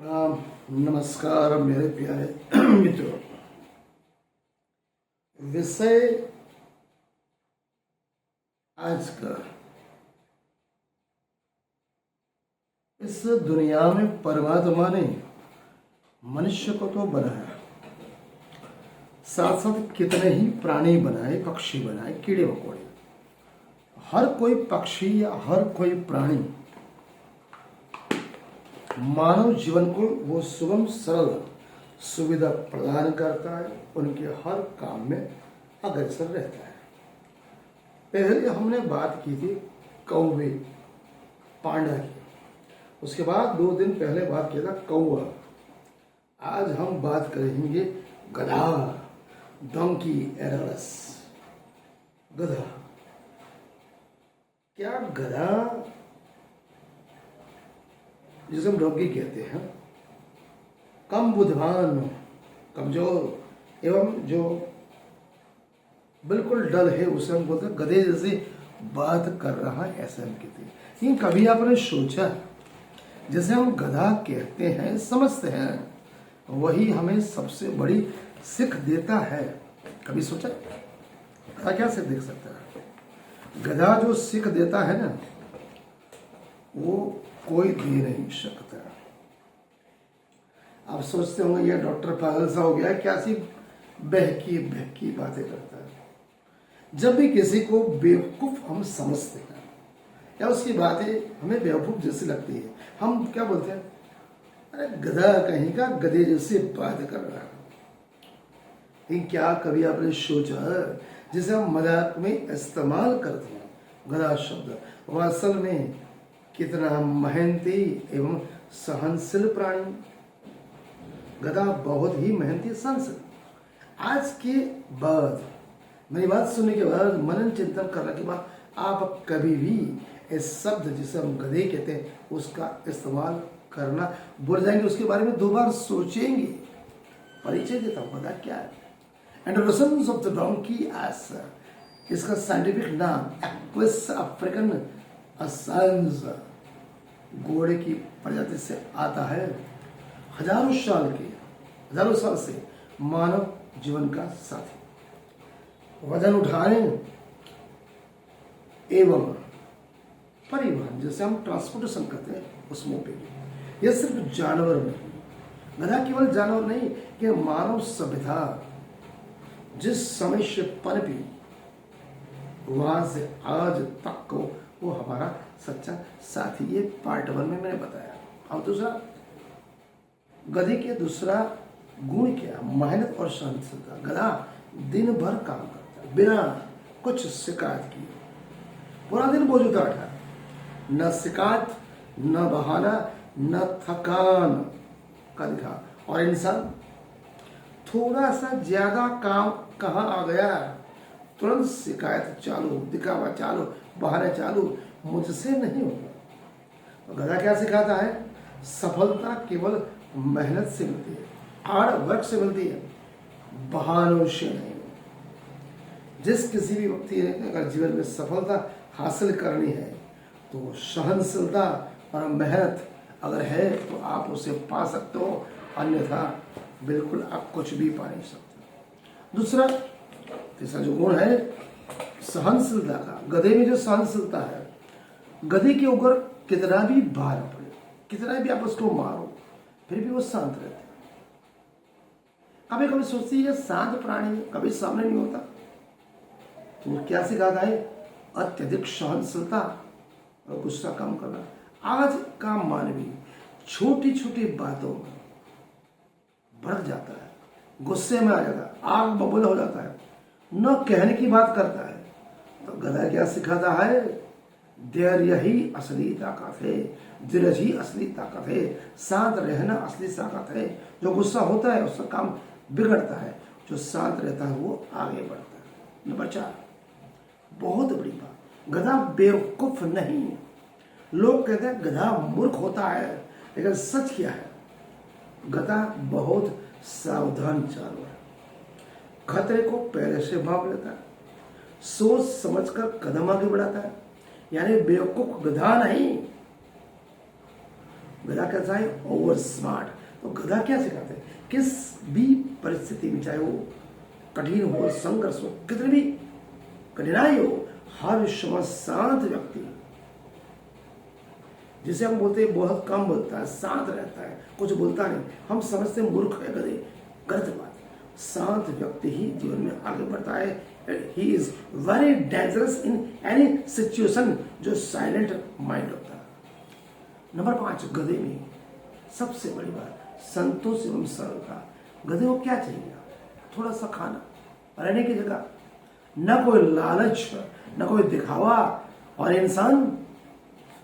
प्रणाम। नमस्कार मेरे प्यारे मित्रों। विषय आज का, इस दुनिया में परमात्मा ने मनुष्य को तो बनाया, साथ साथ कितने ही प्राणी बनाए, पक्षी बनाए, कीड़े मकोड़े। हर कोई पक्षी या हर कोई प्राणी मानव जीवन को वो सुगम सरल सुविधा प्रदान करता है, उनके हर काम में अग्रसर रहता है। पहले हमने बात की थी कौवे पांडा की, उसके बाद 2 दिन पहले बात किया था कौवा। आज हम बात करेंगे गधा, डोंकी एरस। गधा, क्या गधा जिसे हम डॉगी कहते हैं, कम बुद्धिमान, कमजोर एवं जो बिल्कुल डल है, उसे हम बोलते हैं गधे जैसे बात कर रहा है, ऐसे हम कहते हैं। लेकिन कभी आपने सोचा जैसे हम गधा कहते हैं, समझते हैं, वही हमें सबसे बड़ी सीख देता है? कभी सोचा गधा क्या सीख दे सकता है? गधा जो सीख देता है ना, वो कोई दे नहीं सकता। आप सोचते होंगे ये डॉक्टर पागल सा हो गया, क्या सी बहकी बहकी बातें करता है। जब भी किसी को बेवकूफ हम समझते हैं या उसकी बातें हमें बेवकूफ जैसी लगती है, हम क्या बोलते हैं? अरे गधा कहीं का, गधे जैसे बात कर रहा है। लेकिन क्या कभी आपने सोचा जिसे हम मजाक में इस्तेमाल करते हैं, गधा शब्द, वो असल में कितना मेहनती एवं सहनशील प्राणी। गधा बहुत ही मेहनती सहनशील। आज के बाद, मेरी बात सुनने के बाद, मनन चिंतन करने के बाद, आप कभी भी इस शब्द जिसे हम गधे कहते हैं उसका इस्तेमाल करना भूल जाएंगे। उसके बारे में 2 बार सोचेंगे। परिचय देता हूँ, गधा क्या है। Introduction of the donkey as, इसका साइंटिफिक नाम एक्विस अफ्रीकन असंस, घोड़े की प्रजाति से आता है। हजारों साल से मानव जीवन का साथी, वजन उठाने एवं परिवहन, जैसे हम ट्रांसपोर्टेशन करते हैं, उसमें उपयोगी। यह सिर्फ जानवर नहीं, गधा केवल जानवर नहीं, कि मानव सभ्यता जिस समय से पनपी, वहां से आज तक को वो हमारा सच्चा साथी। ये पार्ट 1 में मैंने बताया। अब दूसरा, गधे के दूसरा गुण क्या? मेहनत और सहनशीलता। गधा दिन भर काम करता है बिना कुछ शिकायत किए, पूरा दिन बोझ उठाता है, न शिकायत, न बहाना, न थकान का दिखा। और इंसान थोड़ा सा ज्यादा काम कहाँ आ गया, तुरंत शिकायत चालू, दिखावा चालू, बहाने चालू, मुझसे नहीं होगा। तो गधा क्या सिखाता है? सफलता केवल मेहनत से मिलती है, हार्ड वर्क से मिलती है, बहानों से नहीं। जिस किसी भी व्यक्ति ने अगर जीवन में सफलता हासिल करनी है तो सहनशीलता और मेहनत अगर है तो आप उसे पा सकते हो, अन्यथा बिल्कुल आप कुछ भी पा नहीं सकते। दूसरा, तीसरा जो गुण है सहनशीलता का, गधे में जो सहनशीलता है, गधे के ऊपर कितना भी भार पड़े, कितना भी आप उसको मारो, फिर भी वो शांत रहता है। कभी कभी सोचती है शांत प्राणी कभी सामने नहीं होता, तो क्या सिखाता है? अत्यधिक सहनशीलता और गुस्सा कम करना। आज का मानवी छोटी छोटी बातों में भड़क जाता है, गुस्से में आ जाता है, आग बबूला हो जाता है, न कहने की बात करता है। तो गधा क्या सिखाता है? धैर्य ही असली ताकत है, धीरज ही असली ताकत है, शांत रहना असली ताकत है। जो गुस्सा होता है उसका काम बिगड़ता है, जो शांत रहता है वो आगे बढ़ता है। नंबर 4, बहुत बड़ी बात, गधा बेवकूफ नहीं। लोग कहते हैं गधा मूर्ख होता है, लेकिन सच क्या है? गधा बहुत सावधान जानवर है, खतरे को पहले से भाप लेता है, सोच समझकर कदम आगे बढ़ाता है। यानी बेवकूफ गधा नहीं, गधा कैसा है? Over smart. तो गधा क्या सिखाते हैं? किस भी परिस्थिति में, चाहे वो कठिन हो, संघर्ष हो, कितनी भी कठिनाई हो, हर समय शांत व्यक्ति, जिसे हम बोलते हैं बहुत कम बोलता है, शांत रहता है, कुछ बोलता नहीं, हम समझते हैं मूर्ख है, गधे, गलत बात। शांत व्यक्ति ही जीवन में आगे बढ़ता है। He is very dangerous in any situation, जो साइलेंट माइंड होता है। नंबर 5, गधे में सबसे बड़ी बात संतोष एवं सरलता। गधे को क्या चाहिए? थोड़ा सा खाना, रहने की जगह, न कोई लालच, न कोई दिखावा, और इंसान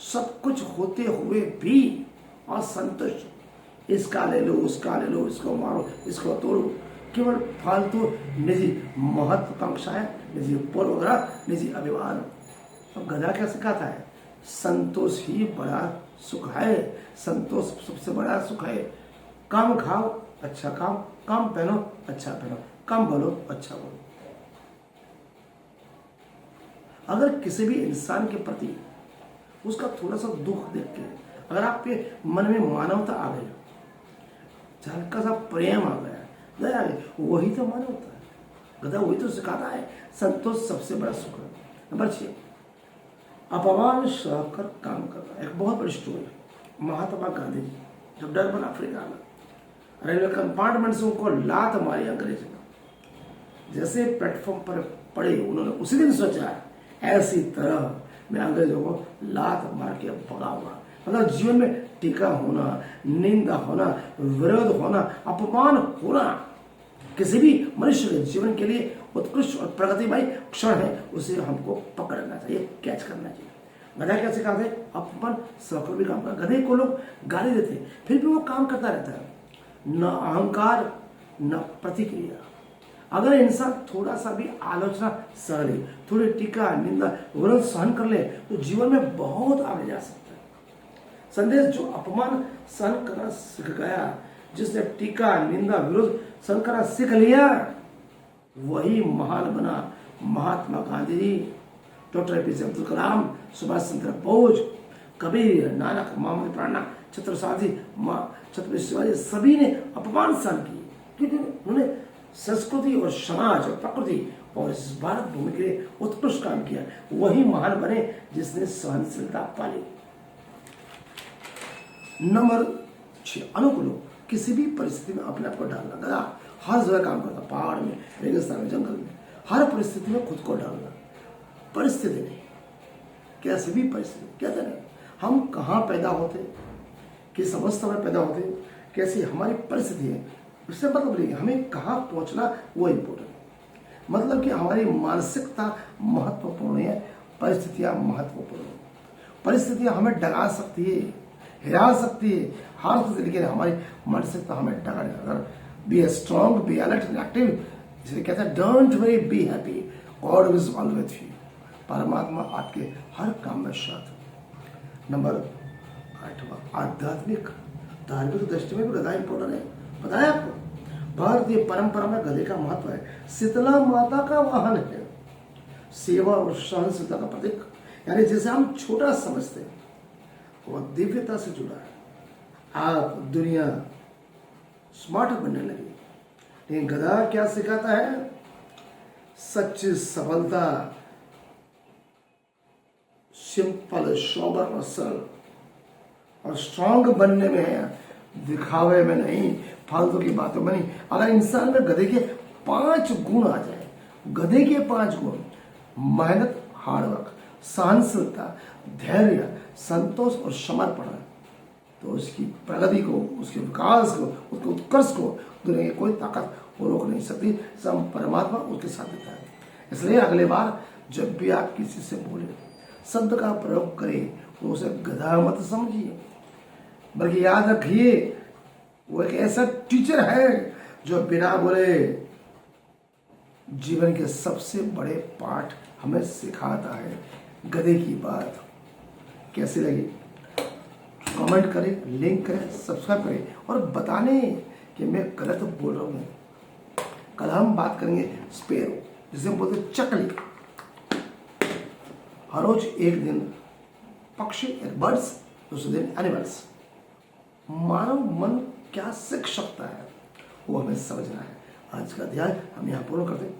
सब कुछ होते हुए भी असंतुष्ट। इसका ले लो, उसका ले लो, इसको मारो, इसको तोड़ो, केवल फालतू निजी महत्वाकांक्षाएं, निजी पूर्वाग्रह, निजी अभिमान। तो गधा क्या सिखाता है? संतोष ही बड़ा सुख है। संतोष सबसे बड़ा सुख है। कम खाओ, अच्छा खाओ, कम पहनो, अच्छा पहनो, कम बोलो, अच्छा बोलो। अगर किसी भी इंसान के प्रति उसका थोड़ा सा दुख देख के अगर आपके मन में मानवता आ गई, हल्का सा प्रेम आ गया, दया आ गई, वही तो मानवता है। गधा वही तो सिखाता है संतोष सबसे बड़ा सुख है। नंबर 6, अपमान सहकर काम करना। एक बहुत बड़ी स्टोरी, महात्मा गांधी जी जब डरबन अफ्रीका में रेलवे कंपार्टमेंट से उनको लात मारी अंग्रेज ने, जैसे प्लेटफॉर्म पर पड़े, उन्होंने उसी दिन सोचा ऐसी तरह मैं अंग्रेजों को लात मार के भगाऊंगा। मतलब जीवन में टीका होना, निंदा होना, विरोध होना, अपमान होना किसी भी मनुष्य के जीवन के लिए उत्कृष्ट और प्रगतिमय क्षण है, उसे हमको पकड़ना चाहिए, कैच करना चाहिए। गधा क्या सिखाते हैं? अपमान सहकर भी काम करना। गधे को लोग गाली देते हैं, फिर भी वो काम करता रहता है, न अहंकार न प्रतिक्रिया। अगर इंसान थोड़ा सा भी आलोचना सह ले, थोड़ी टीका, निंदा, विरोध सहन कर ले, तो जीवन में बहुत आगे जा सकता है। संदेश जो अपमान सहन करना सीख गया, जिसने टीका, निंदा, विरोध सहन करना सीख लिया, वही महान बना। महात्मा गांधी जी, डॉक्टर APJ अब्दुल कलाम, सुभाष चंद्र बोस, कबीर, नानक, मोहम्मद प्राणा, छत्रसाल, छत्रपति शिवाजी, सभी ने अपमान सहन किए, क्योंकि उन्होंने संस्कृति और समाज और प्रकृति और इस भारत भूमि के लिए उत्कृष्ट काम किया। वही महान बने जिसने सहनशीलता पाली। नंबर 6, अनुकूल, किसी भी परिस्थिति में अपने आप को डालना। गधा हर जगह काम करता, पहाड़ में, रेगिस्तान में, जंगल में, हर परिस्थिति में खुद को डालना। परिस्थिति नहीं, कैसी भी परिस्थिति, कहते नहीं हम कहाँ पैदा होते, किस अवस्था में पैदा होते, कैसी हमारी परिस्थिति है, उससे मतलब नहीं, हमें कहाँ पहुंचना वो इम्पोर्टेंट है। मतलब कि हमारी मानसिकता महत्वपूर्ण है, परिस्थितियां महत्वपूर्ण है। परिस्थितियां हमें डरा सकती है, हिला सकती है, हार सकती है, लेकिन हमारी मानसिकता हमें डरा नहीं सकती। Be strong, be alert and active, जिसे कहते हैं don't worry, be happy, God is always with you. परमात्मा आपके हर काम में साथ है। नंबर 8, आध्यात्मिक, धार्मिक दृष्टि में भी गधा इंपॉर्टेंट है। बताया आपको, भारतीय परंपरा में गधे का महत्व है। शीतला माता का वाहन है, सेवा और सहनशीलता का प्रतीक, यानी जिसे हम छोटा समझते हैं वो दिव्यता से जुड़ा है। आप दुनिया स्मार्ट बनने लगी, लेकिन गधा क्या सिखाता है? सच्ची सफलता सिंपल, सोबर और सरल और स्ट्रांग बनने में है, दिखावे में नहीं, फालतू की बातों में नहीं। अगर इंसान में गधे के 5 गुण आ जाए, गधे के 5 गुण, मेहनत, हार्डवर्क, सहनशीलता, धैर्य, संतोष और समर्पण, तो उसकी प्रगति को, उसके विकास को, उसके उत्कर्ष को दुनिया की कोई ताकत वो रोक नहीं सकती। सब परमात्मा उसके साथ देता है। इसलिए अगले बार जब भी आप किसी से बोले, शब्द का प्रयोग करें, तो उसे गधा मत समझिए, बल्कि याद रखिए वो एक ऐसा टीचर है जो बिना बोले जीवन के सबसे बड़े पाठ हमें सिखाता है। गधे की बात कैसी लगी? कमेंट करें, लिंक करें, सब्सक्राइब करें और बताने कि मैं गलत बोल रहा हूँ। कल हम बात करेंगे स्पेरो, जिसे हम बोलते चकली। हर रोज एक दिन पक्षी, एक बर्ड्स, दूसरे दिन एनिमल्स। मानव मन क्या सीख सकता है वो हमें समझना है। आज का अध्याय हम यहाँ पूर्ण करते हैं।